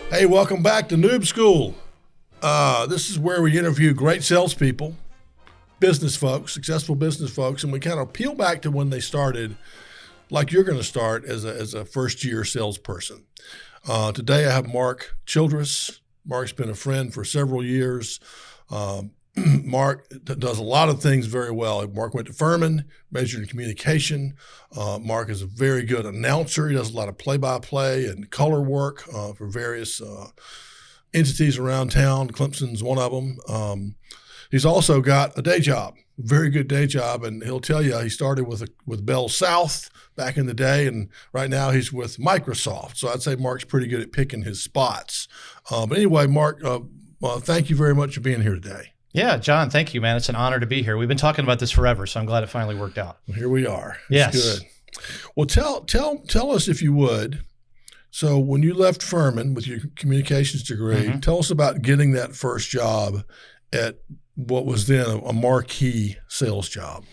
Hey, welcome back to Noob School. This is where we interview great salespeople, business folks, successful business folks, and we kind of peel back to when they started, like you're going to start as a first-year salesperson. Today I have Mark Childress. Mark's been a friend for several years. Mark does a lot of things very well. Mark went to Furman, majored in communication. Mark is a very good announcer. He does a lot of play-by-play and color work for various entities around town. Clemson's one of them. He's also got a day job, very good day job, and he'll tell you he started with Bell South back in the day, and right now he's with Microsoft. So I'd say Mark's pretty good at picking his spots. But anyway, Mark, thank you very much for being here today. Yeah, John, thank you, man. It's an honor to be here. We've been talking about this forever, so I'm glad it finally worked out. Well, here we are. Yes. That's good. Well, tell us, if you would. So when you left Furman with your communications degree, tell us about getting that first job at what was then a marquee sales job.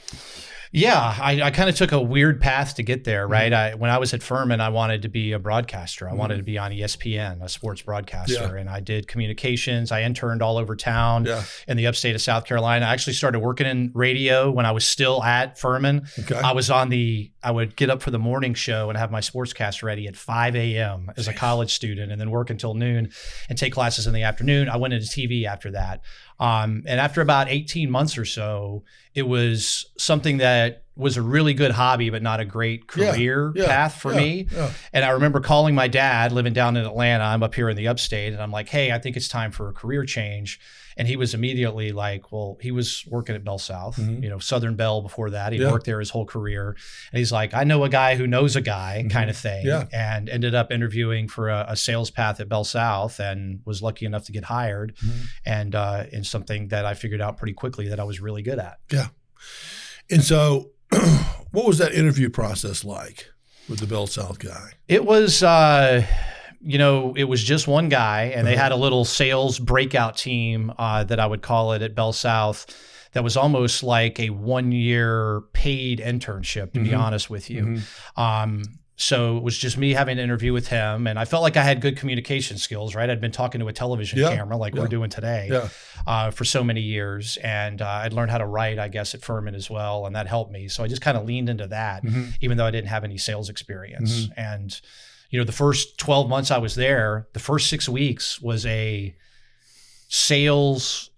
Yeah, I kind of took a weird path to get there, right? When I was at Furman, I wanted to be a broadcaster. I wanted to be on ESPN, a sports broadcaster, and I did communications. I interned all over town in the upstate of South Carolina. I actually started working in radio when I was still at Furman. Okay. I would get up for the morning show and have my sportscast ready at 5 a.m. as a college student, and then work until noon and take classes in the afternoon. I went into TV after that. And after about 18 months or so, it was something that was a really good hobby, but not a great career path for me. Yeah. And I remember calling my dad, living down in Atlanta. I'm up here in the upstate, and I'm like, hey, I think it's time for a career change. And he was immediately like, well, he was working at Bell South, Southern Bell before that. He'd worked there his whole career. And he's like, I know a guy who knows a guy kind of thing. Yeah. And ended up interviewing for a sales path at Bell South and was lucky enough to get hired and in something that I figured out pretty quickly that I was really good at. Yeah. And so what was that interview process like with the Bell South guy? It was... it was just one guy, and they had a little sales breakout team that I would call it at Bell South that was almost like a 1-year paid internship, to be honest with you. So it was just me having an interview with him, and I felt like I had good communication skills, right? I'd been talking to a television camera like we're doing today for so many years, and I'd learned how to write, I guess, at Furman as well, and that helped me. So I just kind of leaned into that, even though I didn't have any sales experience. And the first 12 months I was there, the first 6 weeks was a sales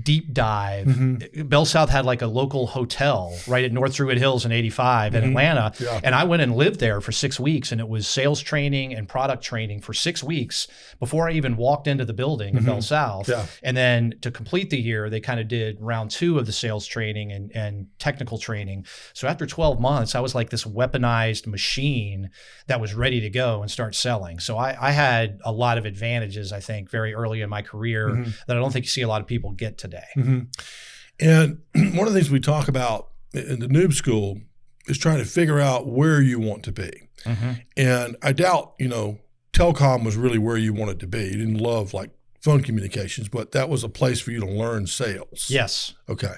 deep dive. Bell South had like a local hotel right at North Druid Hills in 85 in Atlanta. And I went and lived there for 6 weeks, and it was sales training and product training for 6 weeks before I even walked into the building at Bell South. And then to complete the year, they kind of did round 2 of the sales training and technical training. So after 12 months, I was like this weaponized machine that was ready to go and start selling. So I had a lot of advantages, I think, very early in my career that I don't think you see a lot of people get today. And one of the things we talk about in the Noob School is trying to figure out where you want to be. And I doubt, telecom was really where you wanted to be. You didn't love like phone communications, but that was a place for you to learn sales. Yes. Okay.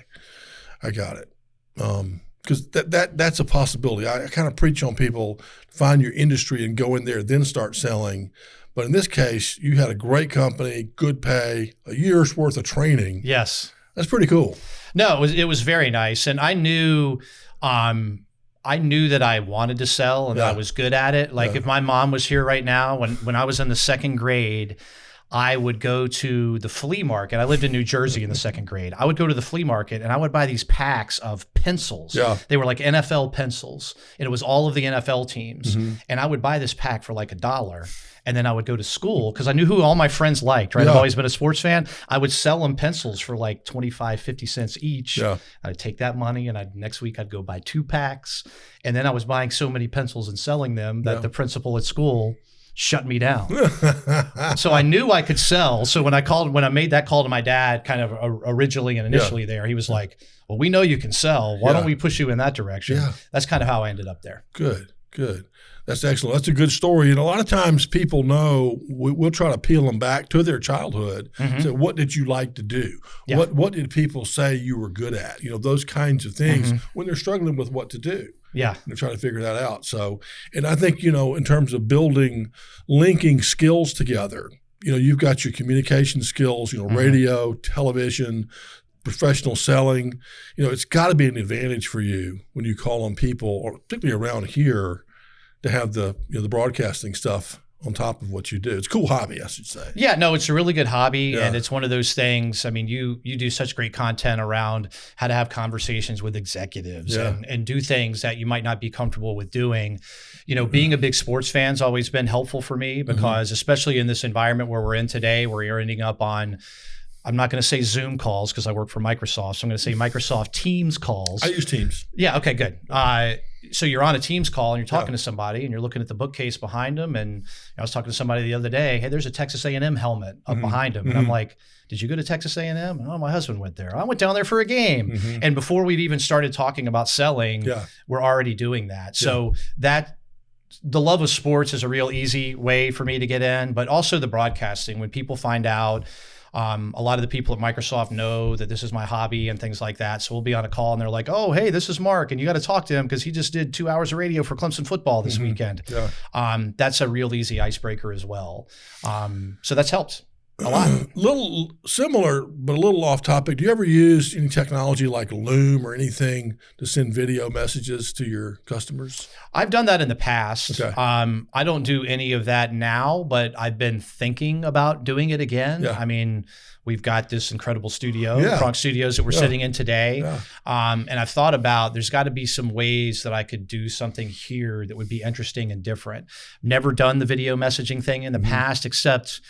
I got it. Because that's a possibility. I kind of preach on people, find your industry and go in there, then start selling. But in this case, you had a great company, good pay, a year's worth of training. Yes. That's pretty cool. No, it was very nice. And I knew that I wanted to sell and that I was good at it. Like if my mom was here right now, when I was in the 2nd grade, I would go to the flea market. I lived in New Jersey in the 2nd grade. I would go to the flea market and I would buy these packs of pencils. They were like NFL pencils, and it was all of the NFL teams. And I would buy this pack for like $1. And then I would go to school because I knew who all my friends liked, right? I've always been a sports fan. I would sell them pencils for like 25, 50 cents each. I'd take that money and next week I'd go buy 2 packs. And then I was buying so many pencils and selling them that the principal at school shut me down. So I knew I could sell. So when I made that call to my dad kind of originally and initially there, he was like, well, we know you can sell. Why don't we push you in that direction? That's kind of how I ended up there. Good. That's excellent. That's a good story. And a lot of times people know, we'll try to peel them back to their childhood. So what did you like to do? What did people say you were good at? Those kinds of things when they're struggling with what to do. They're trying to figure that out. So, and I think, in terms of linking skills together, you've got your communication skills, radio, television, professional selling. It's got to be an advantage for you when you call on people, or particularly around here, to have the broadcasting stuff on top of what you do. It's a cool hobby, I should say. Yeah, no, it's a really good hobby, and it's one of those things. I mean, you do such great content around how to have conversations with executives and do things that you might not be comfortable with doing. Being a big sports fan's always been helpful for me because especially in this environment where we're in today, where you're ending up on, I'm not going to say Zoom calls because I work for Microsoft, so I'm going to say Microsoft Teams calls. I use Teams. Yeah, okay, good. So you're on a Teams call and you're talking to somebody and you're looking at the bookcase behind them. And I was talking to somebody the other day. Hey, there's a Texas A&M helmet up behind him. And I'm like, did you go to Texas A&M? Oh, my husband went there. I went down there for a game. And before we'd even started talking about selling, we're already doing that. So the love of sports is a real easy way for me to get in, but also the broadcasting. When people find out, a lot of the people at Microsoft know that this is my hobby and things like that. So we'll be on a call and they're like, oh, hey, this is Mark. And you got to talk to him because he just did 2 hours of radio for Clemson football this weekend. That's a real easy icebreaker as well. So that's helped a lot. Little similar, but a little off topic. Do you ever use any technology like Loom or anything to send video messages to your customers? I've done that in the past. Okay. I don't do any of that now, but I've been thinking about doing it again. Yeah. I mean, we've got this incredible studio, Kronk Studios, that we're sitting in today. And I've thought about, there's got to be some ways that I could do something here that would be interesting and different. Never done the video messaging thing in the past, except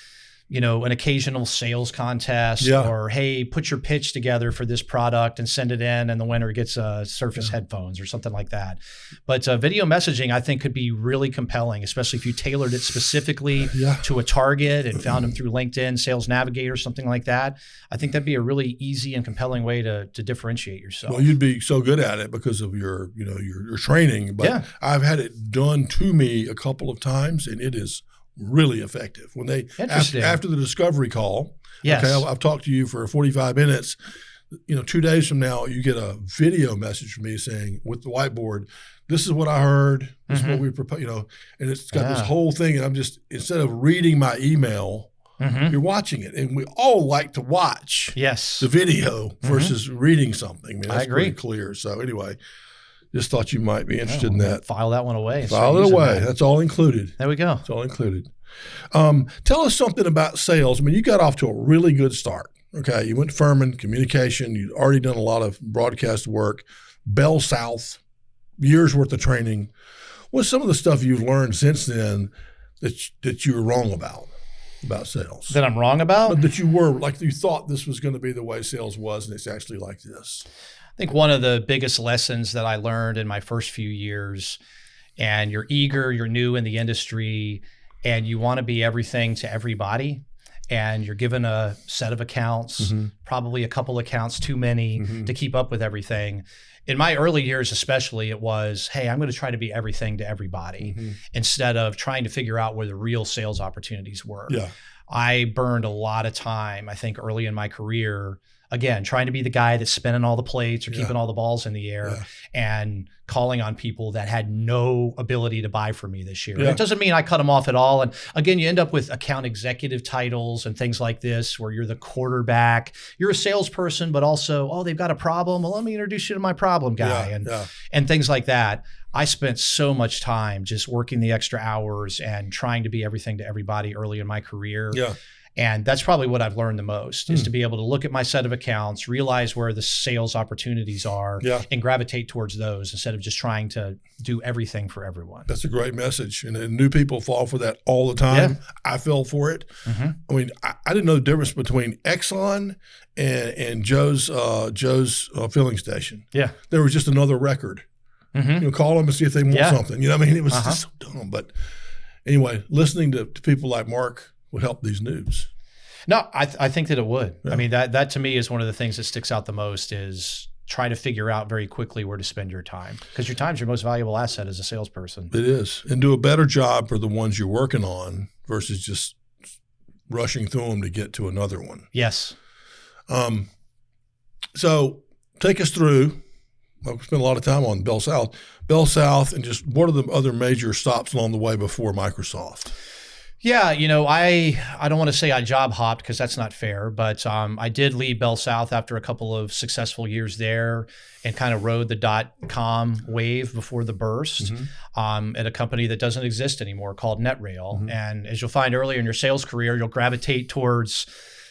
an occasional sales contest or, hey, put your pitch together for this product and send it in and the winner gets Surface headphones or something like that. But video messaging, I think, could be really compelling, especially if you tailored it specifically to a target and found them through LinkedIn, Sales Navigator, something like that. I think that'd be a really easy and compelling way to differentiate yourself. Well, you'd be so good at it because of your training. But I've had it done to me a couple of times, and it is really effective. When they after the discovery call, I've talked to you for 45 minutes. 2 days from now, you get a video message from me saying, with the whiteboard, this is what I heard, this is what we propose, and it's got this whole thing. And I'm just, instead of reading my email, you're watching it. And we all like to watch the video versus reading something. I mean, that's pretty clear. So anyway, just thought you might be interested in that. File that one away. File it away. That's all included. There we go. It's all included. Tell us something about sales. I mean, you got off to a really good start. Okay. You went to Furman, communication. You'd already done a lot of broadcast work. Bell South, years worth of training. What's some of the stuff you've learned since then that you were wrong about sales? That I'm wrong about? But that you thought this was going to be the way sales was, and it's actually like this. I think one of the biggest lessons that I learned in my first few years, and you're eager, you're new in the industry, and you want to be everything to everybody, and you're given a set of accounts, probably a couple accounts too many to keep up with everything. In my early years especially, it was, hey, I'm going to try to be everything to everybody instead of trying to figure out where the real sales opportunities were. I burned a lot of time, I think, early in my career, again, trying to be the guy that's spinning all the plates or keeping all the balls in the air and calling on people that had no ability to buy from me this year. It doesn't mean I cut them off at all. And again, you end up with account executive titles and things like this, where you're the quarterback, you're a salesperson, but also, oh, they've got a problem. Well, let me introduce you to my problem guy and things like that. I spent so much time just working the extra hours and trying to be everything to everybody early in my career. And that's probably what I've learned the most is to be able to look at my set of accounts, realize where the sales opportunities are and gravitate towards those instead of just trying to do everything for everyone. That's a great message. And new people fall for that all the time. I fell for it. I mean, I didn't know the difference between Exxon and Joe's filling station. There was just another record. Call them and see if they want something. You know what I mean? It was just so dumb. But anyway, listening to people like Mark would help these noobs. No, I think that it would. I mean, that to me is one of the things that sticks out the most is try to figure out very quickly where to spend your time, because your time's your most valuable asset as a salesperson. It is. And do a better job for the ones you're working on versus just rushing through them to get to another one. Yes. So take us through. I've spent a lot of time on Bell South, and just what are the other major stops along the way before Microsoft? Yeah, I don't want to say I job hopped because that's not fair, but I did leave Bell South after a couple of successful years there and kind of rode the .com wave before the burst at a company that doesn't exist anymore called NetRail. And as you'll find earlier in your sales career, you'll gravitate towards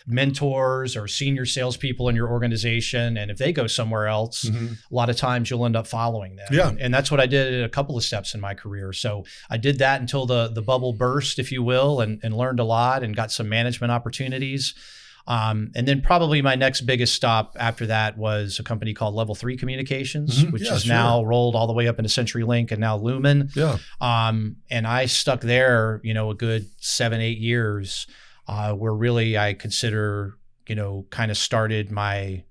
mentors or senior salespeople in your organization. And if they go somewhere else, a lot of times you'll end up following them. Yeah. And that's what I did at a couple of steps in my career. So I did that until the bubble burst, if you will, and learned a lot and got some management opportunities. And then probably my next biggest stop after that was a company called Level 3 Communications, which is now rolled all the way up into CenturyLink and now Lumen. Yeah. And I stuck there, a good 7-8 years. Where really I consider, kind of started my,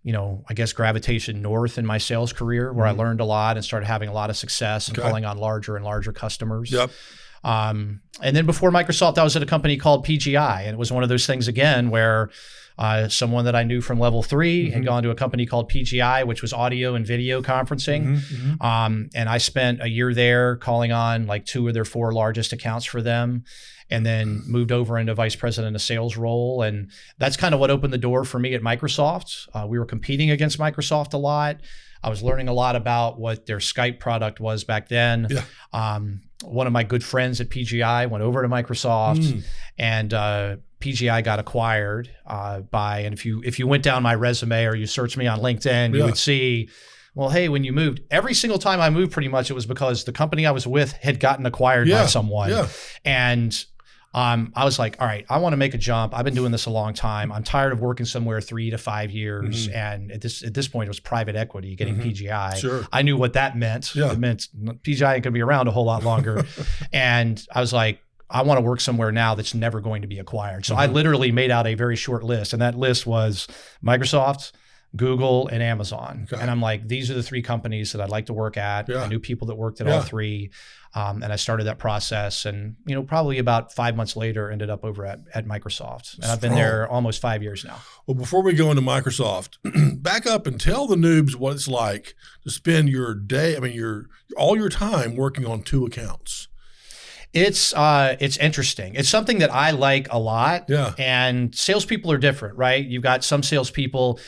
I guess gravitation north in my sales career, where I learned a lot and started having a lot of success and calling on larger and larger customers. Yep. And then before Microsoft, I was at a company called PGI, and it was one of those things again where someone that I knew from Level 3 had gone to a company called PGI, which was audio and video conferencing. And I spent a year there calling on like 2 of their 4 largest accounts for them, and then moved over into vice president of sales role. And that's kind of what opened the door for me at Microsoft. We were competing against Microsoft a lot. I was learning a lot about what their Skype product was back then. Yeah. One of my good friends at PGI went over to Microsoft, and PGI got acquired by, and if you went down my resume or you searched me on LinkedIn, you would see, well, hey, when you moved, every single time I moved, pretty much it was because the company I was with had gotten acquired by someone. Yeah. And I was like, all right, I want to make a jump. I've been doing this a long time. I'm tired of working somewhere 3 to 5 years. And at this point, it was private equity getting PGI. Sure. I knew what that meant. Yeah. It meant PGI ain't going to be around a whole lot longer. And I was like, I want to work somewhere now that's never going to be acquired. So I literally made out a very short list. And that list was Microsoft, Google, and Amazon. Okay. And I'm like, these are the 3 companies that I'd like to work at. Yeah. I knew people that worked at all 3. And I started that process, and probably about 5 months later, ended up over at Microsoft. And I've been there almost 5 years now. Well, before we go into Microsoft, back up and tell the noobs what it's like to spend your day, all your time working on 2 accounts. It's interesting. It's something that I like a lot. Yeah. And salespeople are different, right? You've got some salespeople,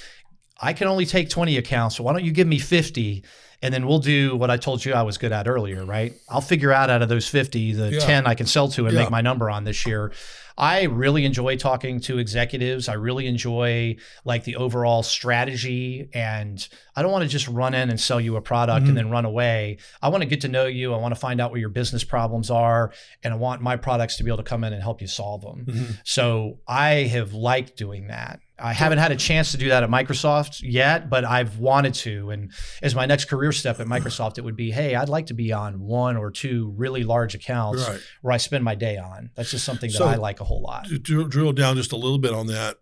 I can only take 20 accounts, so why don't you give me 50? And then we'll do what I told you I was good at earlier, right? I'll figure out of those 50, the 10 I can sell to and make my number on this year. I really enjoy talking to executives. I really enjoy like the overall strategy, and I don't want to just run in and sell you a product and then run away. I want to get to know you. I want to find out what your business problems are, and I want my products to be able to come in and help you solve them. So I have liked doing that. I haven't had a chance to do that at Microsoft yet, but I've wanted to. And as my next career step at Microsoft, it would be, hey, I'd like to be on 1 or 2 really large accounts where I spend my day on. That's just something that I like a whole lot. To drill down just a little bit on that,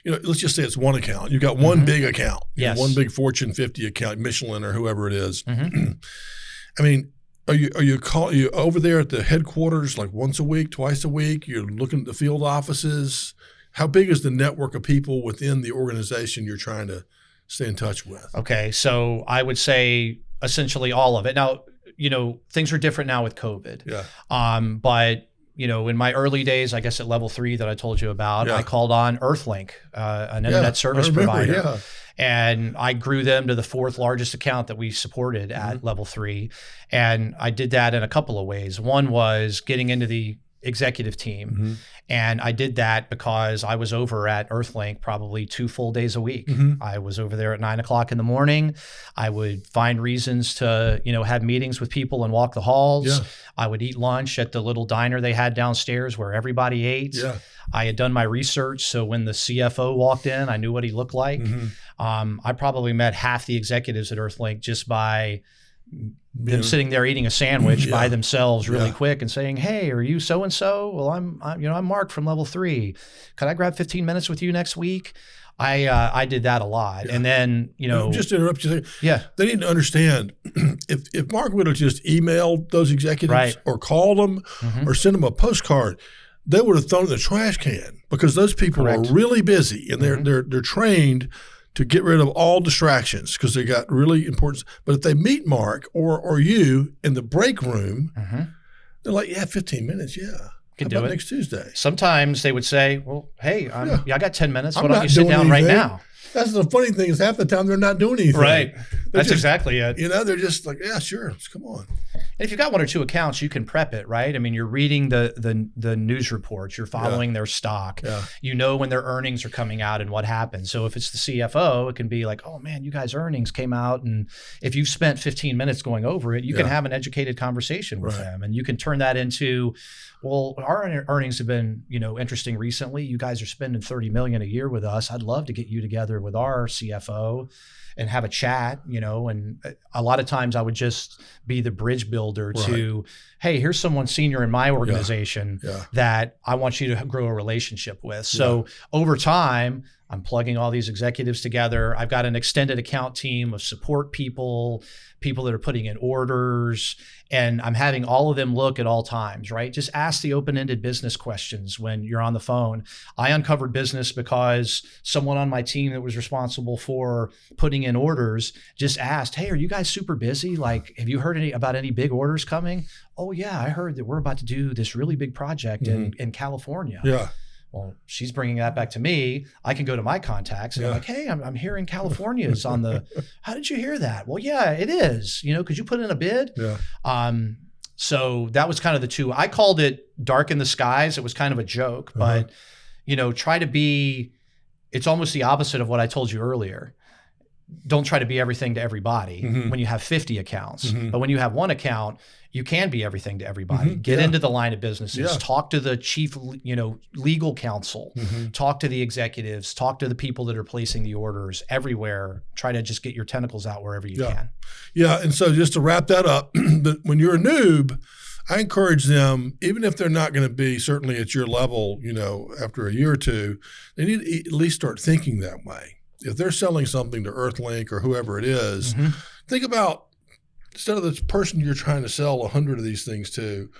let's just say it's 1 account. You've got 1 big account, one big Fortune 50 account, Michelin or whoever it is. I mean, are you over there at the headquarters like once a week, twice a week? You're looking at the field offices. How big is the network of people within the organization you're trying to stay in touch with? Okay, so I would say essentially all of it. Now, things are different now with COVID. Yeah. But in my early days, I guess at Level 3 that I told you about, I called on Earthlink, an internet service provider. Yeah. And I grew them to the 4th largest account that we supported at Level 3. And I did that in a couple of ways. One was getting into the executive team. And I did that because I was over at Earthlink probably 2 full days a week. I was over there at 9 o'clock in the morning. I would find reasons to, have meetings with people and walk the halls. Yeah. I would eat lunch at the little diner they had downstairs where everybody ate. Yeah. I had done my research, so when the CFO walked in, I knew what he looked like. I probably met half the executives at Earthlink just by them sitting there eating a sandwich by themselves really quick and saying, hey, are you so-and-so? Well, I'm Mark from Level 3. Could I grab 15 minutes with you next week? I did that a lot. Yeah. And then, just to interrupt you. Yeah. They need to understand if Mark would have just emailed those executives or called them or sent them a postcard, they would have thrown it in the trash can because those people are really busy and they're trained to get rid of all distractions because they got really important. But if they meet Mark or you in the break room, they're like, 15 minutes, Can How do about it next Tuesday? Sometimes they would say, well, hey, I got 10 minutes. Why I'm don't not you sit doing down right anything. now? That's the funny thing is half the time they're not doing anything. Right. That's just, exactly it. You know, they're just like, yeah, sure. Come on. And if you've got one or two accounts, you can prep it, right? I mean, you're reading the news reports, you're following their stock. Yeah. You know when their earnings are coming out and what happens. So if it's the CFO, it can be like, oh man, you guys' earnings came out. And if you've spent 15 minutes going over it, you can have an educated conversation with them. And you can turn that into, well, our earnings have been, interesting recently. You guys are spending $30 million a year with us. I'd love to get you together with our CFO and have a chat, and a lot of times I would just be the bridge builder to, hey, here's someone senior in my organization that I want you to grow a relationship with. So over time, I'm plugging all these executives together. I've got an extended account team of support people that are putting in orders, and I'm having all of them look at all times, right? Just ask the open-ended business questions when you're on the phone. I uncovered business because someone on my team that was responsible for putting in orders just asked, hey, are you guys super busy? Like, have you heard about any big orders coming? Oh yeah, I heard that we're about to do this really big project in California. Yeah. Well, she's bringing that back to me. I can go to my contacts and I'm like, hey, I'm hearing California is on the, how did you hear that? Well, yeah, it is, could you put in a bid? Yeah. So that was kind of the two. I called it dark in the skies. It was kind of a joke, but, try to be, it's almost the opposite of what I told you earlier. Don't try to be everything to everybody when you have 50 accounts. But when you have one account, you can be everything to everybody. Get into the line of businesses, talk to the chief, legal counsel, talk to the executives, talk to the people that are placing the orders everywhere. Try to just get your tentacles out wherever you can. Yeah. And so just to wrap that up, when you're a noob, I encourage them, even if they're not going to be certainly at your level, after a year or two, they need to at least start thinking that way. If they're selling something to Earthlink or whoever it is, think about, instead of the person you're trying to sell 100 of these things to,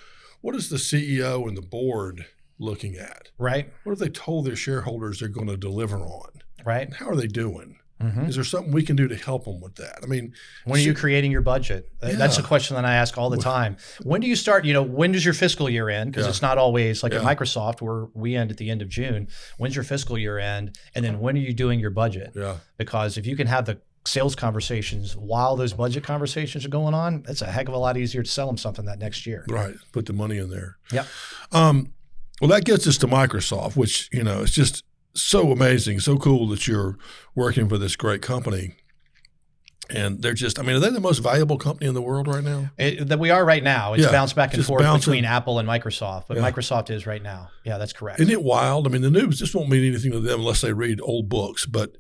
what is the CEO and the board looking at? Right. What have they told their shareholders they're going to deliver on? Right. And how are they doing? Is there something we can do to help them with that? I mean, when are you creating your budget? That's a question that I ask all the time. When do you start, when does your fiscal year end? Because it's not always like at Microsoft where we end at the end of June. When's your fiscal year end? And then when are you doing your budget? Yeah. Because if you can have the sales conversations while those budget conversations are going on, it's a heck of a lot easier to sell them something that next year. Right. Put the money in there. Yeah. Well, that gets us to Microsoft, which, it's just so amazing, so cool that you're working for this great company. And they're just, are they the most valuable company in the world right now? That we are right now. It's bounced back and forth between Apple and Microsoft, but Microsoft is right now. Yeah, that's correct. Isn't it wild? The noobs just won't mean anything to them unless they read old books. But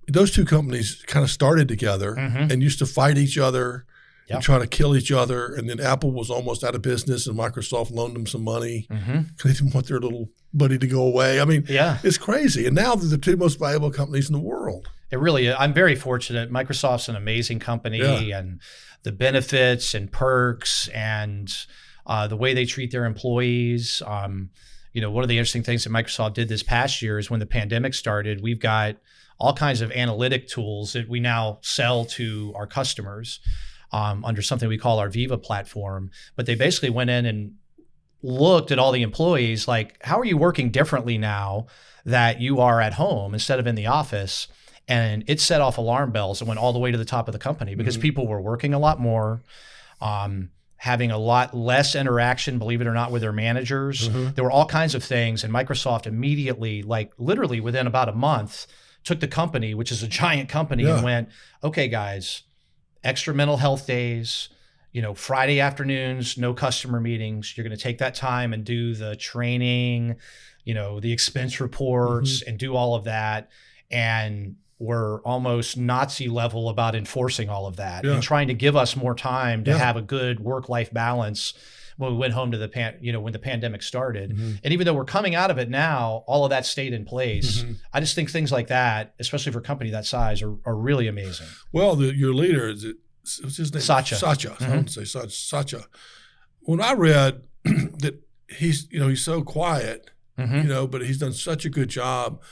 those two companies kind of started together and used to fight each other and try to kill each other. And then Apple was almost out of business and Microsoft loaned them some money because they didn't want their little buddy to go away. It's crazy. And now they're the two most valuable companies in the world. It really is. I'm very fortunate. Microsoft's an amazing company and the benefits and perks and the way they treat their employees. One of the interesting things that Microsoft did this past year is when the pandemic started, we've got all kinds of analytic tools that we now sell to our customers under something we call our Viva platform. But they basically went in and looked at all the employees, like, how are you working differently now that you are at home instead of in the office? And it set off alarm bells and went all the way to the top of the company because people were working a lot more, having a lot less interaction, believe it or not, with their managers. There were all kinds of things. And Microsoft immediately, like literally within about a month, took the company, which is a giant company, and went, okay, guys, extra mental health days, Friday afternoons, no customer meetings. You're going to take that time and do the training, the expense reports and do all of that. And we're almost Nazi level about enforcing all of that and trying to give us more time to have a good work-life balance when we went home to when the pandemic started. And even though we're coming out of it now, all of that stayed in place. I just think things like that, especially for a company that size, are really amazing. Well, your leader, what's his name? Satya. I wouldn't say Satya. When I read that he's so quiet, but he's done such a good job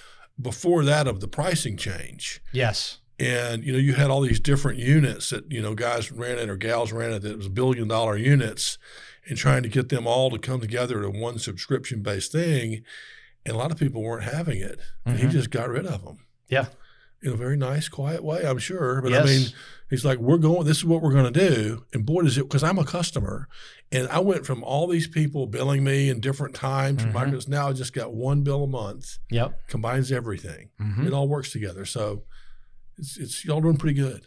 before that of the pricing change. Yes. And, you had all these different units that, guys ran it or gals ran it that was $1 billion units. and trying to get them all to come together in one subscription-based thing. And a lot of people weren't having it. And he just got rid of them. Yeah. In a very nice, quiet way, I'm sure. But yes. I mean, he's like, this is what we're going to do. And boy, does it, because I'm a customer. And I went from all these people billing me in different times. Now I just got one bill a month. Yep. Combines everything. It all works together. So it's y'all doing pretty good.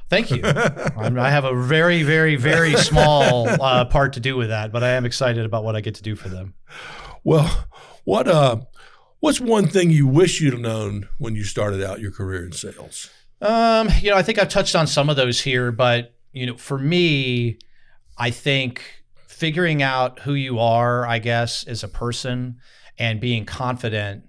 Thank you. I have a very, very, very small part to do with that, but I am excited about what I get to do for them. Well, what's one thing you wish you'd have known when you started out your career in sales? I think I've touched on some of those here, but for me, I think figuring out who you are, I guess, as a person and being confident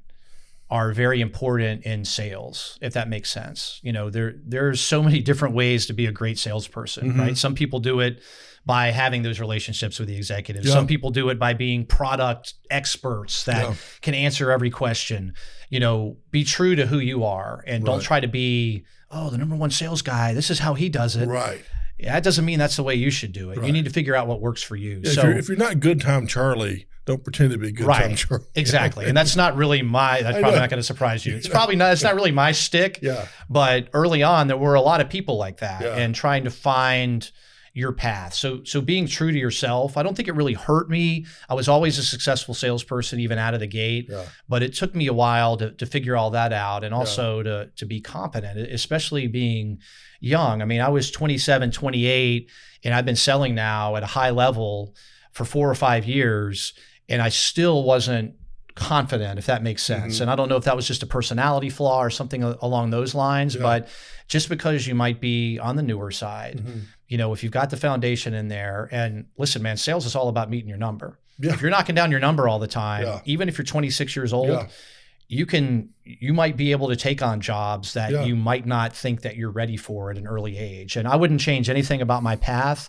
are very important in sales, if that makes sense. There's so many different ways to be a great salesperson, right? Some people do it by having those relationships with the executives. Yeah. Some people do it by being product experts that can answer every question. Be true to who you are and don't try to be, the number one sales guy. This is how he does it. Right. Yeah, that doesn't mean that's the way you should do it. Right. You need to figure out what works for you. Yeah, if you're not good time Charlie, don't pretend to be good time Charlie. Exactly. And that's not really that's probably not going to surprise you. It's not really my shtick. Yeah. But early on, there were a lot of people like that and trying to find your path. So being true to yourself, I don't think it really hurt me. I was always a successful salesperson, even out of the gate, but it took me a while to figure all that out and also to be competent, especially being young. I mean, I was 27, 28, and I've been selling now at a high level for 4 or 5 years, and I still wasn't confident, if that makes sense. And I don't know if that was just a personality flaw or something along those lines, but just because you might be on the newer side, if you've got the foundation in there, and listen, man, sales is all about meeting your number. If you're knocking down your number all the time, even if you're 26 years old, you might be able to take on jobs that you might not think that you're ready for at an early age. And I wouldn't change anything about my path,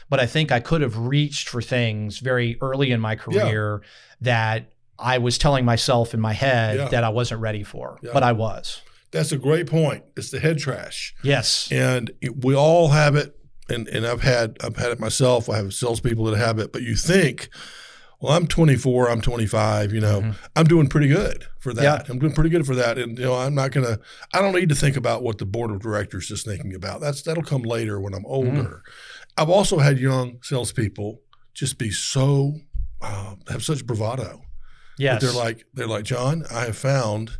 but I think I could have reached for things very early in my career that I was telling myself in my head that I wasn't ready for, but I was. That's a great point. It's the head trash. Yes. And we all have it. And I've had it myself. I have salespeople that have it, but you think, well, I'm 24, I'm 25, I'm doing pretty good for that. Yeah. I'm doing pretty good for that. And, I don't need to think about what the board of directors is thinking about. That'll come later when I'm older. I've also had young salespeople just be so, have such bravado. Yes. They're like, John, I have found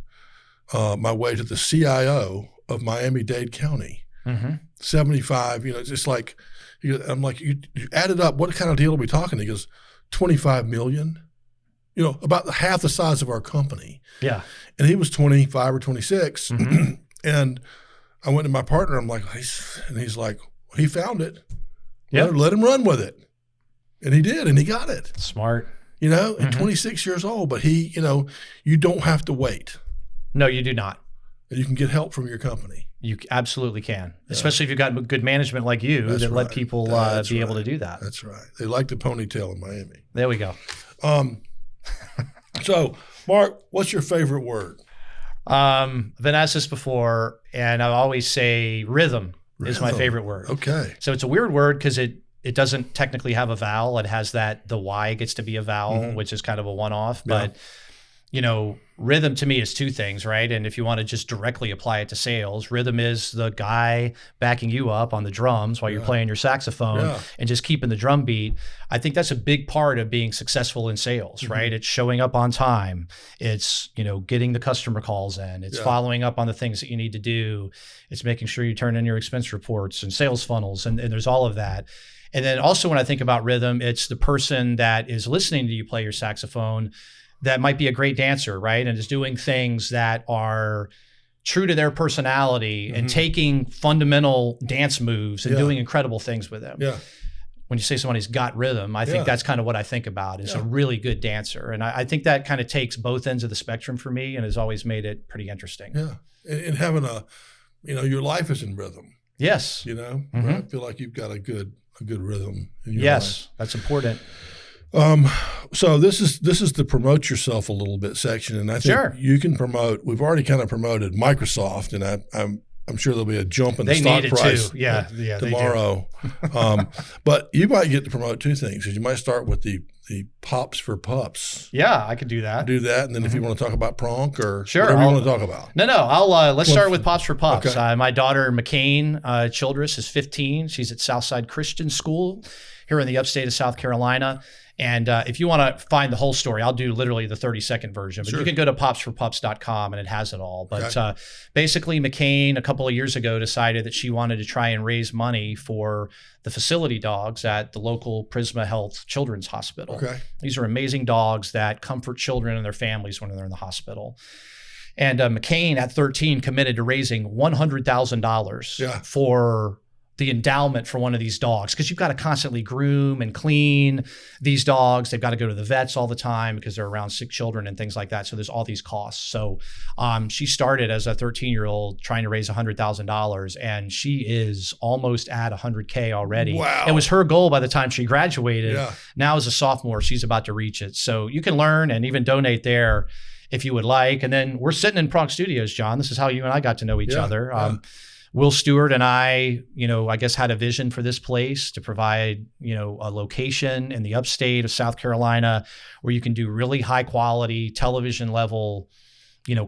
my way to the CIO of Miami-Dade County. 75, it's just like, I'm like, you add it up. What kind of deal are we talking? He goes, 25 million, about half the size of our company. Yeah. And he was 25 or 26. And I went to my partner. I'm like, he's like, he found it. Let him run with it. And he did. And he got it. Smart. At 26 years old. But he, you don't have to wait. No, you do not. And you can get help from your company. You absolutely can, especially if you've got good management like you let people be able to do that. That's right. They like the ponytail in Miami. There we go. So, Mark, what's your favorite word? I've been asked this before, and I always say rhythm is my favorite word. Okay. So it's a weird word because it doesn't technically have a vowel. It has the Y gets to be a vowel, which is kind of a one-off. But, rhythm to me is two things, right? And if you want to just directly apply it to sales, rhythm is the guy backing you up on the drums while you're playing your saxophone and just keeping the drum beat. I think that's a big part of being successful in sales, right? It's showing up on time. It's, getting the customer calls in. It's following up on the things that you need to do. It's making sure you turn in your expense reports and sales funnels. And there's all of that. And then also when I think about rhythm, it's the person that is listening to you play your saxophone that might be a great dancer, right? And is doing things that are true to their personality and taking fundamental dance moves and doing incredible things with them. Yeah. When you say somebody's got rhythm, I think that's kind of what I think about is a really good dancer. And I think that kind of takes both ends of the spectrum for me and has always made it pretty interesting. Yeah. And having your life is in rhythm. Yes. Right? I feel like you've got a good rhythm in your life. That's important. So this is the promote yourself a little bit section, and I think you can promote. We've already kind of promoted Microsoft, and I'm I'm sure there'll be a jump in the They stock need it price too. Yeah, tomorrow. But you might get to promote two things. Because you might start with the Pops for Pups. Yeah, I could do that. Do that, and then if you want to talk about Pronk or Sure, whatever you want to talk about. No, I'll let's start with Pops for Pups. Okay. My daughter McCain Childress is 15. She's at Southside Christian School here in the upstate of South Carolina. And if you want to find the whole story, I'll do literally the 30-second version. But Sure. you can go to popsforpups.com and it has it all. But Okay. basically, McCain a couple of years ago decided that she wanted to try and raise money for the facility dogs at the local Prisma Health Children's Hospital. Okay. These are amazing dogs that comfort children and their families when they're in the hospital. And McCain at 13 committed to raising $100,000 Yeah. for the endowment for one of these dogs, because you've got to constantly groom and clean these dogs. They've got to go to the vets all the time because they're around sick children and things like that. So there's all these costs. So she started as a 13-year-old trying to raise $100,000, and she is almost at 100K already. Wow. It was her goal by the time she graduated. Yeah. Now as a sophomore, she's about to reach it. So you can learn and even donate there if you would like. And then we're sitting in Pronk Studios, John. This is how you and I got to know each other. Yeah. Will Stewart and I, I guess had a vision for this place to provide, a location in the upstate of South Carolina where you can do really high quality television level,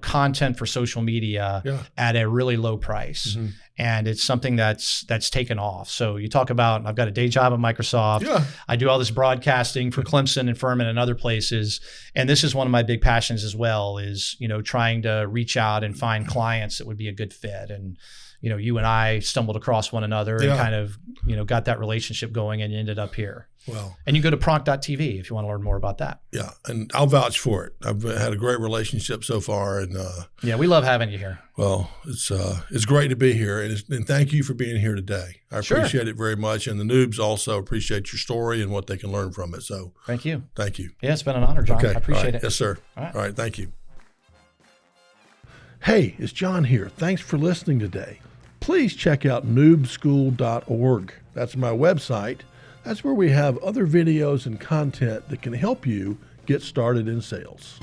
content for social media at a really low price. Mm-hmm. And it's something that's taken off. So you talk about, I've got a day job at Microsoft. Yeah. I do all this broadcasting for Clemson and Furman and other places. And this is one of my big passions as well is, trying to reach out and find clients that would be a good fit. And, you and I stumbled across one another and kind of, got that relationship going and ended up here. Well, and you go to pronk.tv if you want to learn more about that. Yeah. And I'll vouch for it. I've had a great relationship so far. And yeah, we love having you here. Well, it's great to be here. And thank you for being here today. I appreciate it very much. And the noobs also appreciate your story and what they can learn from it. So thank you. Thank you. Yeah, it's been an honor, John. Okay. I appreciate it. Yes, sir. All right. All right. Thank you. Hey, it's John here. Thanks for listening today. Please check out noobschool.org. That's my website. That's where we have other videos and content that can help you get started in sales.